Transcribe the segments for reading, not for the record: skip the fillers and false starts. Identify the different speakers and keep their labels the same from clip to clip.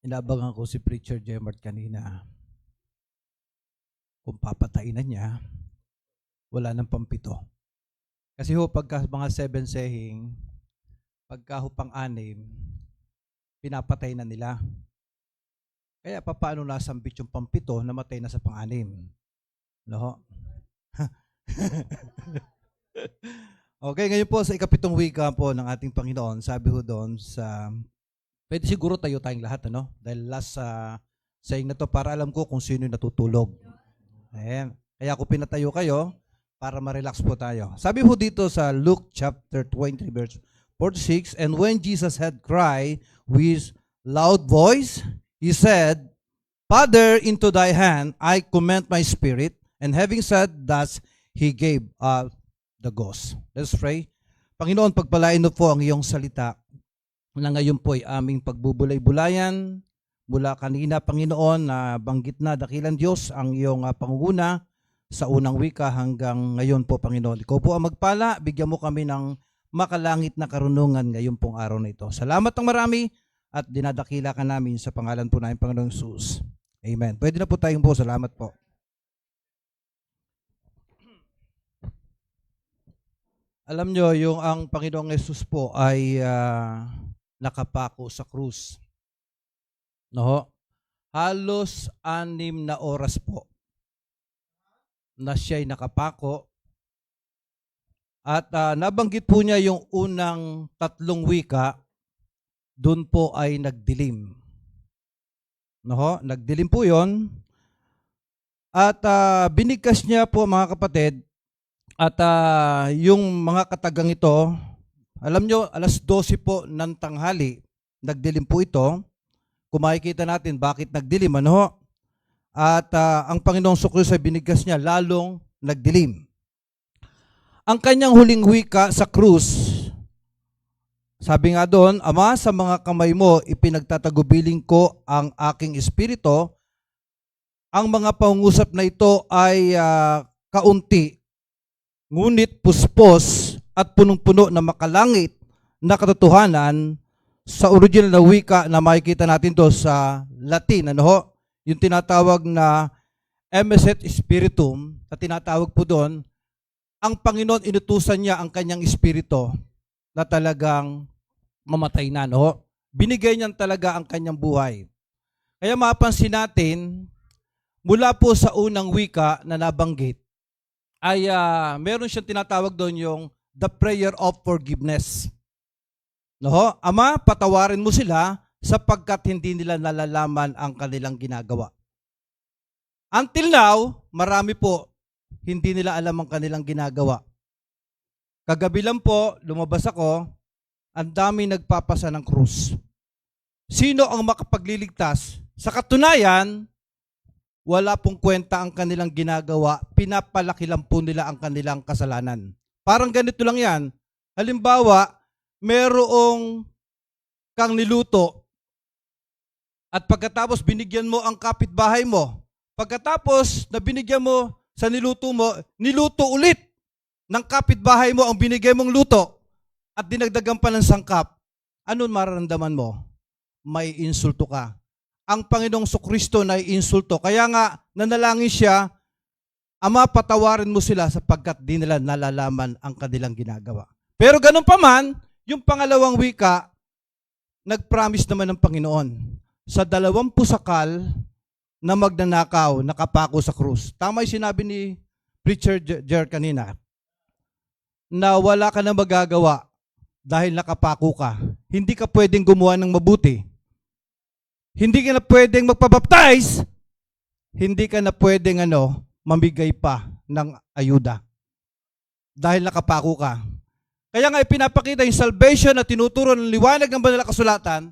Speaker 1: Inabangan ko si Preacher Jemart kanina. Kung papatayin na niya, wala nang pampito. Kasi ho, pagka mga 7 sehing, pagka ho pang-6, pinapatay na nila. Kaya paano nasambit yung pampito, namatay na sa pang-6? No ho? Okay, ngayon po sa ikapitong wika po ng ating Panginoon, sabi ho doon sa, pwede siguro tayo tayong lahat, ano? Dahil last saying na to para alam ko kung sino yung natutulog. Ayan. Kaya ako pinatayo kayo para ma-relax po tayo. Sabi ho dito sa Luke chapter 20 verse 46, and when Jesus had cried with loud voice, he said, Father, into thy hand I commend my spirit. And having said thus, he gave the ghost. Let's pray. Panginoon, pagpalain mo po ang iyong salita na ngayon po ay aming pagbubulay-bulayan mula kanina, Panginoon, na banggit na dakilang Diyos ang iyong pangunguna sa unang wika hanggang ngayon po, Panginoon. Ikaw po ang magpala, bigyan mo kami ng makalangit na karunungan ngayon pong araw na ito. Salamat ng marami at dinadakila ka namin sa pangalan po namin, Panginoong Jesus. Amen. Pwede na po tayong po. Salamat po. Alam nyo, yung ang Panginoong Jesus po ay nakapako sa krus. No? Halos 6 na oras po na siya'y nakapako. At nabanggit po niya yung unang 3 wika, doon po ay nagdilim. No? Nagdilim po yon. At binigkas niya po, mga kapatid, at yung mga katagang ito, alam nyo, 12:00 po ng tanghali, nagdilim po ito. Kung makikita natin bakit nagdilim, ano? At ang Panginoong Kristo ay binigkas niya, lalong nagdilim. Ang kanyang huling wika sa krus, sabi nga doon, Ama, sa mga kamay mo, ipinagtatagubiling ko ang aking espiritu. Ang mga pangungusap na ito ay kaunti, ngunit puspos at punong-puno na makalangit na katotohanan sa original na wika na makikita natin to sa Latin. Ano ho? Yung tinatawag na emisset spiritum, na tinatawag po doon, ang Panginoon inutusan niya ang kanyang espiritu na talagang mamatay na. No? Binigay niya talaga ang kanyang buhay. Kaya mapansin natin, mula po sa unang wika na nabanggit, ay meron siyang tinatawag doon yung the prayer of forgiveness. No? Ama, patawarin mo sila sapagkat hindi nila nalalaman ang kanilang ginagawa. Until now, marami po hindi nila alam ang kanilang ginagawa. Kagabi lang po, lumabas ako, ang dami nagpapasa ng krus. Sino ang makapagliligtas? Sa katunayan, wala pong kwenta ang kanilang ginagawa, pinapalaki lang po nila ang kanilang kasalanan. Parang ganito lang yan. Halimbawa, merong kang niluto at pagkatapos binigyan mo ang kapitbahay mo. Pagkatapos na binigyan mo sa niluto mo, niluto ulit ng kapitbahay mo ang binigay mong luto at dinagdagan pa ng sangkap. Ano mararamdaman mo? May insulto ka. Ang Panginoong Kristo na insulto. Kaya nga, nanalangin siya, Ama, patawarin mo sila sapagkat di nila nalalaman ang kanilang ginagawa. Pero ganun pa man, yung pangalawang wika, nag-promise naman ng Panginoon sa 20 sakal na magnanakaw, nakapako sa krus. Tama yung sinabi ni Preacher Jer kanina, na wala ka na magagawa dahil nakapako ka. Hindi ka pwedeng gumawa ng mabuti. Hindi ka na pwedeng magpabaptize, hindi ka na pwedeng mamigay pa ng ayuda. Dahil nakapako ka. Kaya nga ipinapakita yung salvation na tinuturo ng liwanag ng banal na kasulatan,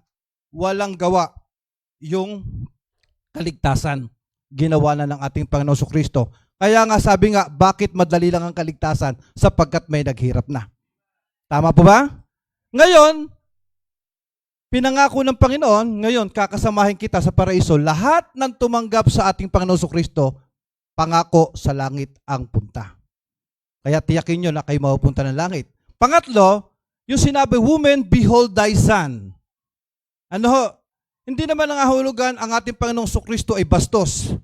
Speaker 1: walang gawa yung kaligtasan. Ginawa na ng ating Panginoon Kristo. Kaya nga sabi nga, bakit madali lang ang kaligtasan? Sapagkat may naghirap na. Tama po ba? Ngayon, pinangako ng Panginoon, ngayon kakasamahin kita sa paraiso. Lahat ng tumanggap sa ating Panginoon Kristo, pangako sa langit ang punta. Kaya tiyakin nyo na kayo mapupunta ng langit. Pangatlo, yung sinabi, Woman, behold thy son. Ano ho? Hindi naman nangahulugan ang ating Panginoong Kristo ay bastos.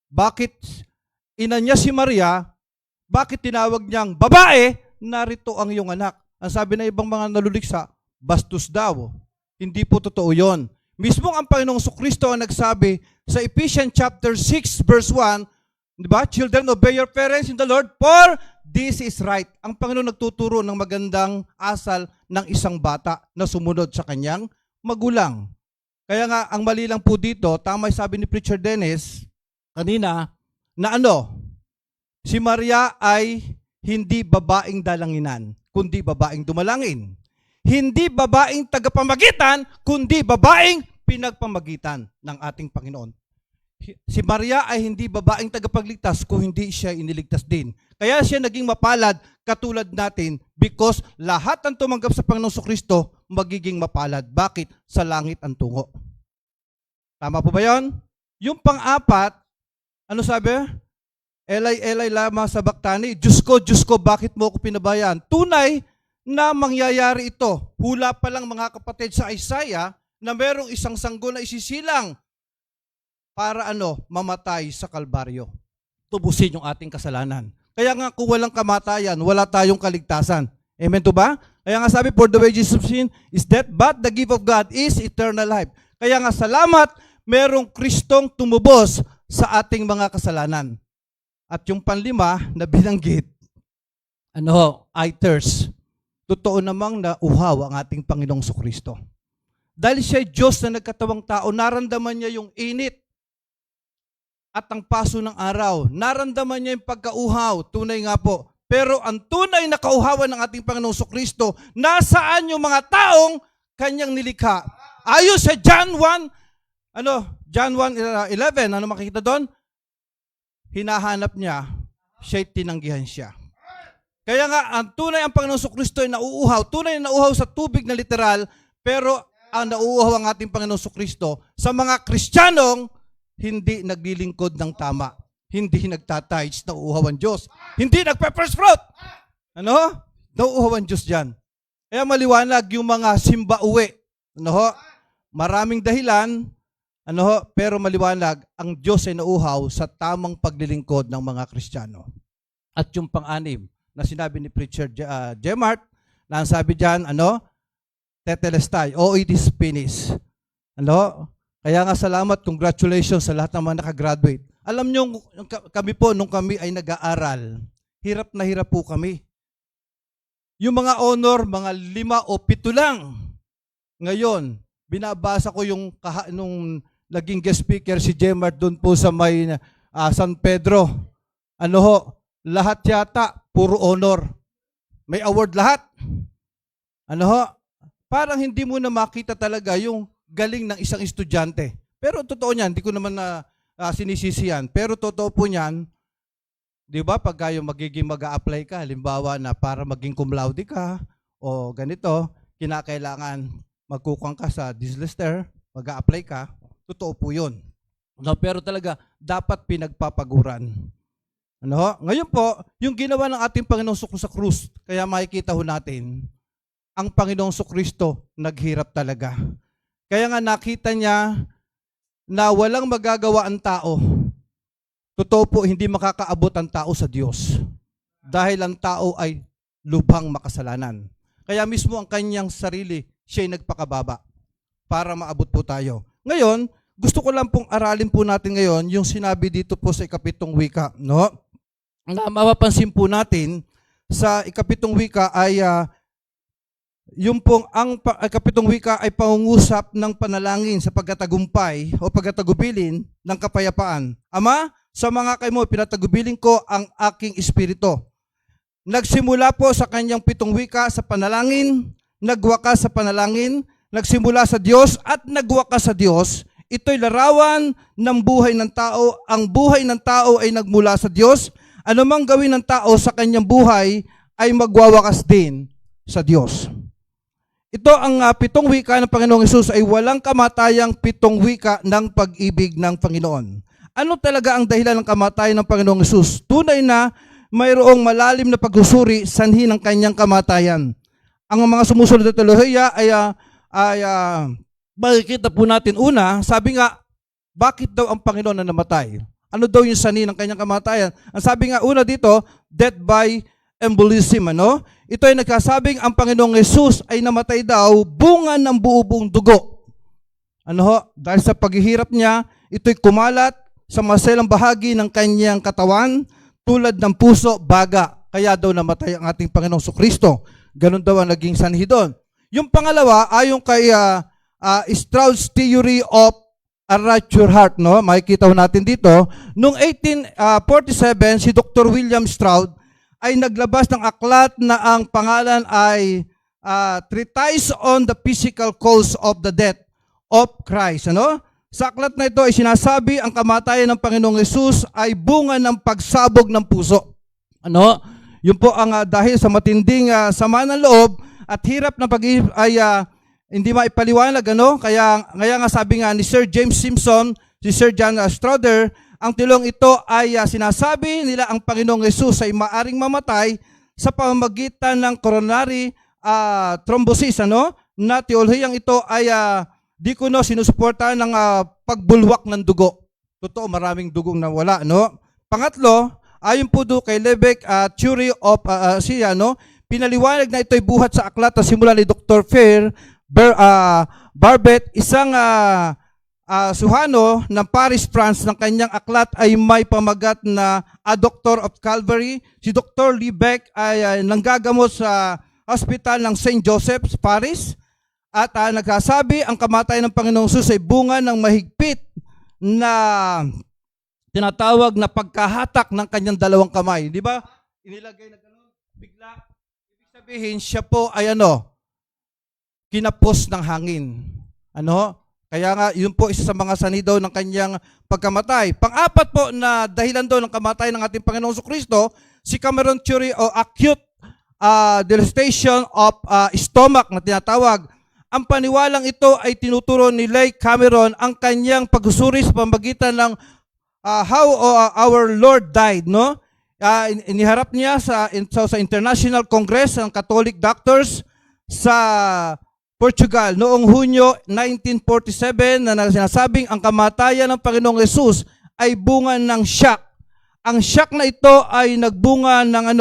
Speaker 1: Bakit ina niya si Maria, bakit tinawag niyang babae, narito ang iyong anak? Ang sabi ng ibang mga naluliksa, bastos daw. Hindi po totoo yon. Mismong ang Panginoong Kristo ang nagsabi sa Ephesians chapter 6 verse 1, di ba? Children, obey your parents in the Lord, for this is right. Ang Panginoon nagtuturo ng magandang asal ng isang bata na sumunod sa kanyang magulang. Kaya nga, ang mali lang po dito, tama yung sabi ni Preacher Dennis kanina, na si Maria ay hindi babaeng dalanginan, kundi babaeng dumalangin. Hindi babaeng tagapamagitan, kundi babaeng pinagpamagitan ng ating Panginoon. Si Maria ay hindi babaeng tagapagligtas kung hindi siya iniligtas din. Kaya siya naging mapalad katulad natin because lahat ng tumanggap sa Panginoong Kristo magiging mapalad. Bakit? Sa langit ang tungo. Tama po ba yun? Yung pang-apat, ano sabi? Elay lamang sa baktani, Diyos ko, bakit mo ako pinabayaan? Tunay na mangyayari ito. Hula pa lang mga kapatid sa Isaiah na merong isang sanggol na isisilang para mamatay sa Kalbaryo. Tubusin yung ating kasalanan. Kaya nga kung walang kamatayan, wala tayong kaligtasan. Amen to ba? Kaya nga sabi, for the wages of sin is death, but the gift of God is eternal life. Kaya nga salamat, merong Kristong tumubos sa ating mga kasalanan. At yung panlima na binanggit, I thirst. Totoo namang nauhaw ang ating Panginoong Kristo. Dahil siya ay Diyos na nagkatawang tao, naramdaman niya yung init at ang paso ng araw. Naramdaman niya yung pagkauhaw. Tunay nga po. Pero ang tunay na kauhawan ng ating Panginoong Kristo, nasaan yung mga taong kanyang nilikha? Ayon sa John 1:11, ano makikita doon? Hinahanap niya, siya'y tinanggihan siya. Kaya nga, ang tunay ang Panginoong Kristo ay nauuhaw. Tunay na nauuhaw sa tubig na literal, pero ang nauuhaw ang ating Panginoong Kristo sa mga Kristiyanong hindi naglilingkod ng tama. Hindi nagtatides, nauuhaw ang Diyos. Hindi nagpe-first fruit. Nauuhaw ang Diyos dyan. Kaya maliwanag yung mga simba-uwi. Maraming dahilan, pero maliwanag, ang Diyos ay nauuhaw sa tamang paglilingkod ng mga Kristiyano. At yung pang-anim, na sinabi ni Preacher Gemart, na ang sabi dyan, tetelestai, it is finished. Kaya nga salamat, congratulations sa lahat ng mga nakagraduate. Alam nyo, kami po, nung kami ay nag-aaral, hirap na hirap po kami. Yung mga honor, mga 5 o 7 lang. Ngayon, binabasa ko yung nung naging guest speaker si Gemart doon po sa may San Pedro. Lahat yata, puro honor. May award lahat. Parang hindi mo na makita talaga yung galing ng isang estudyante. Pero totoo niyan, hindi ko naman na sinisisi yan. Pero totoo po niyan, di ba, pag kayo magiging mag-a-apply ka, halimbawa na para maging cum laude ka, o ganito, kinakailangan magkukang ka sa dislister, mag-a-apply ka, totoo po yun. Pero talaga, dapat pinagpapaguran. Ngayon po, yung ginawa ng ating Panginoong sa krus, kaya makikita ho natin, ang Panginoong Kristo naghirap talaga. Kaya nga nakita niya na walang magagawa ang tao. Totoo po, hindi makakaabot ang tao sa Diyos. Dahil ang tao ay lubhang makasalanan. Kaya mismo ang kanyang sarili, siya'y nagpakababa para maabot po tayo. Ngayon, gusto ko lang pong aralin po natin ngayon yung sinabi dito po sa 7 wika. Na mapapansin po natin sa 7 wika ay yung pong ang 7 wika ay pangungusap ng panalangin sa pagkatagumpay o pagkatagubilin ng kapayapaan. Ama, sa mga kayo mo, pinatagubilin ko ang aking espiritu. Nagsimula po sa kanyang 7 wika sa panalangin, nagwakas sa panalangin, nagsimula sa Diyos at nagwakas sa Diyos. Ito'y larawan ng buhay ng tao. Ang buhay ng tao ay nagmula sa Diyos. Ano mang gawin ng tao sa kanyang buhay ay magwawakas din sa Diyos. Ito ang 7 wika ng Panginoong Hesus ay walang kamatayang 7 wika ng pag-ibig ng Panginoon. Ano talaga ang dahilan ng kamatayan ng Panginoong Hesus? Tunay na mayroong malalim na pagsusuri sanhi ng kanyang kamatayan. Ang mga sumusunod na teolohiya ay makikita po natin una, sabi nga, bakit daw ang Panginoon na namatay? Ano daw yung sani ng kanyang kamatayan? Ang sabi nga una dito, death by embolism. Ano? Ito ay nagkasabing ang Panginoong Jesus ay namatay daw bunga ng buo-buong dugo. Ano ho? Dahil sa paghihirap niya, ito'y kumalat sa maselang bahagi ng kanyang katawan tulad ng puso, baga. Kaya daw namatay ang ating Panginoong Kristo. Ganon daw ang naging sanhi doon. Yung pangalawa, ayon kay Stroud's theory of a rapture heart, no? Makikita natin dito, noong 1847 si Dr. William Stroud ay naglabas ng aklat na ang pangalan ay Treatise on the Physical Cause of the Death of Christ, ano? Sa aklat na ito ay sinasabi ang kamatayan ng Panginoong Hesus ay bunga ng pagsabog ng puso. Ano? Yun po ang dahil sa matinding sama ng loob at hirap na pag-iisip ay hindi maipaliwanag, ano? Kaya nga sabi nga ni Sir James Simpson, si Sir John Strouder, ang tilong ito ay sinasabi nila ang Panginoong Hesus ay maaring mamatay sa pamamagitan ng coronary thrombosis, ano? Na teolohiyang ito ay di ko sinusuportahan ng pagbulwak ng dugo. Totoo, maraming dugong nawala, no? Pangatlo, ayon po do kay Lebeck theory of siya, no? Pinaliwanag na ito'y buhat sa aklat na simula ni Dr. Fair Barbet, isang suhano ng Paris, France, ng kanyang aklat ay may pamagat na A Doctor of Calvary. Si Dr. Lebeck ay nanggagamot sa hospital ng St. Joseph's, Paris, at nagsasabi ang kamatayan ng Panginoong Jesus ay bunga ng mahigpit na tinatawag na pagkahatak ng kanyang dalawang kamay. Di ba? Inilagay na gano'n, bigla. Ibig sabihin, siya po ay kinapos ng hangin. Ano? Kaya nga, yun po isa sa mga sanhi daw ng kanyang pagkamatay. Pang-apat po na dahilan daw ng kamatayan ng ating Panginoong Kristo, si Cameron theory o acute dilatation of stomach na tinatawag. Ang paniwalang ito ay tinuturo ni Lay Cameron ang kanyang pagsusuri sa pamamagitan ng how our Lord died, no? Iniharap niya sa International Congress ng Catholic Doctors sa Portugal noong Hunyo 1947 na sinasabing ang kamatayan ng Panginoong Jesus ay bunga ng shock. Ang shock na ito ay nagbunga ng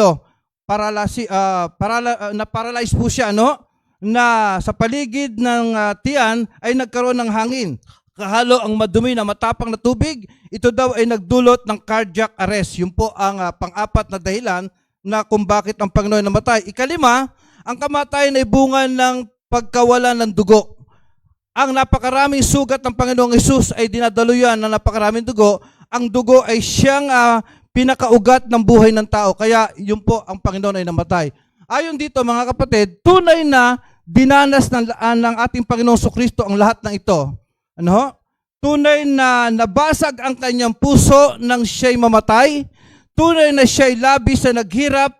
Speaker 1: paralyze po siya, no? Na sa paligid ng tiyan ay nagkaroon ng hangin. Kahalo ang madumi na matapang na tubig, ito daw ay nagdulot ng cardiac arrest. Yun po ang pang-apat na dahilan na kung bakit ang Panginoon namatay. Ikalima, ang kamatayan ay bunga ng pagkawala ng dugo. Ang napakaraming sugat ng Panginoong Hesus ay dinadaluyan ng napakaraming dugo. Ang dugo ay siyang pinakaugat ng buhay ng tao. Kaya yun po ang Panginoon ay namatay. Ayon dito mga kapatid, tunay na dinanas ng ating Panginoong Kristo ang lahat ng ito. Ano? Tunay na nabasag ang kanyang puso nang siya'y mamatay. Tunay na siya'y labis na naghirap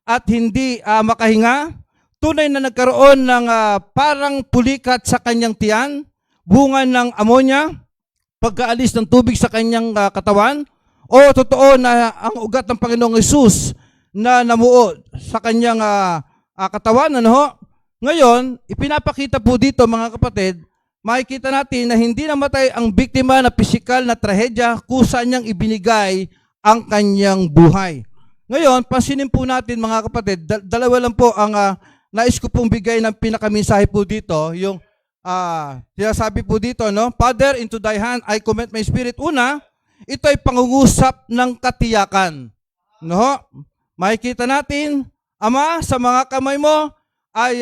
Speaker 1: at hindi makahinga. Tunay na nagkaroon ng parang pulikat sa kanyang tiyan, bunga ng amonya, pagkaalis ng tubig sa kanyang katawan, o totoo na ang ugat ng Panginoong Hesus na namuo sa kanyang katawan. Ano? Ngayon, ipinapakita po dito mga kapatid, makikita natin na hindi namatay ang biktima na pisikal na trahedya kusa niyang ibinigay ang kanyang buhay. Ngayon, pansinin po natin mga kapatid, dalawa lang po ang nais ko pong bigay ng pinakaminsahe po dito, yung sinasabi po dito, no? Father, into thy hand I commit my spirit. Una, ito ay pangungusap ng katiyakan. No? Makikita natin, Ama, sa mga kamay mo ay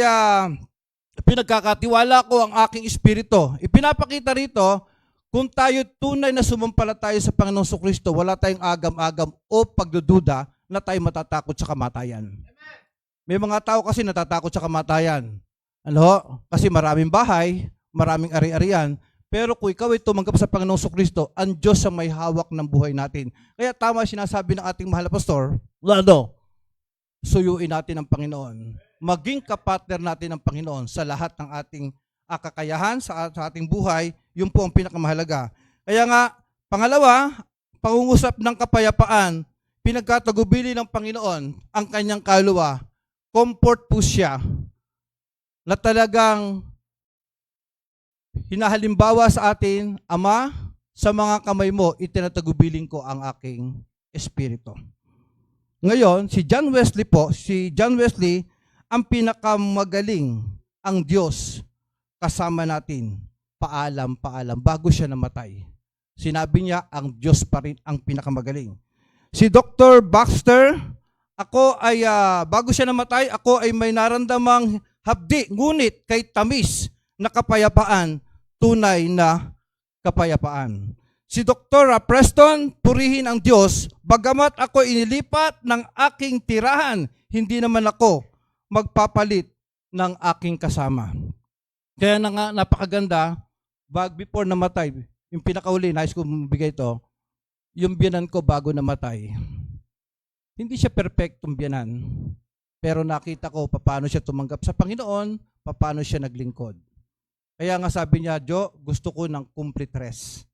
Speaker 1: pinagkakatiwala ko ang aking espiritu. Ipinapakita rito, kung tayo tunay na sumampalataya sa Panginoong Kristo, wala tayong agam-agam o pagdududa na tayo matatakot sa kamatayan. May mga tao kasi natatakot sa kamatayan. Ano? Kasi maraming bahay, maraming ari-arian. Pero kung ikaw ay tumanggap sa Panginoong Kristo, ang Diyos ang may hawak ng buhay natin. Kaya tama sinasabi ng ating mahal na pastor, suyuin natin ang Panginoon. Maging kapartner natin ang Panginoon sa lahat ng ating kakayahan, sa ating buhay. Yun po ang pinakamahalaga. Kaya nga, pangalawa, pangungusap ng kapayapaan, pinagkatagubili ng Panginoon ang kanyang kaluluwa. Comfort po siya na talagang hinahalimbawa sa atin, Ama, sa mga kamay mo, itinatagubilin ko ang aking espiritu. Ngayon, si John Wesley, ang pinakamagaling, ang Diyos, kasama natin, paalam, bago siya namatay. Sinabi niya, ang Diyos pa rin ang pinakamagaling. Si Dr. Baxter, bago siya namatay, ako ay may naramdamang hapdi, ngunit kay tamis na kapayapaan, tunay na kapayapaan. Si Dr. Preston, purihin ang Diyos, bagamat ako inilipat ng aking tirahan, hindi naman ako magpapalit ng aking kasama. Kaya na nga, napakaganda, before namatay, yung pinakauli, nais ko bigay ito, yung biyanan ko bago namatay. Hindi siya perfectong biyanan, pero nakita ko paano siya tumanggap sa Panginoon, paano siya naglingkod. Kaya nga sabi niya, Jo, gusto ko ng complete rest.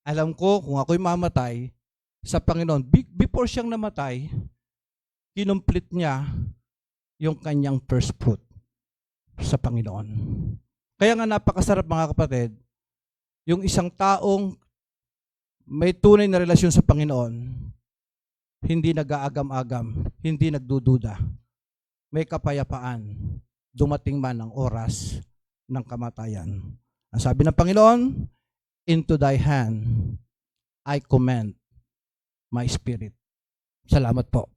Speaker 1: Alam ko kung ako'y mamatay sa Panginoon, before siyang namatay, kinomplete niya yung kanyang first fruit sa Panginoon. Kaya nga napakasarap mga kapatid, yung isang taong may tunay na relasyon sa Panginoon, hindi nag-aagam-agam, hindi nagdududa, may kapayapaan, dumating man ang oras ng kamatayan. Ang sabi ng Panginoon, into thy hand I commend my spirit. Salamat po.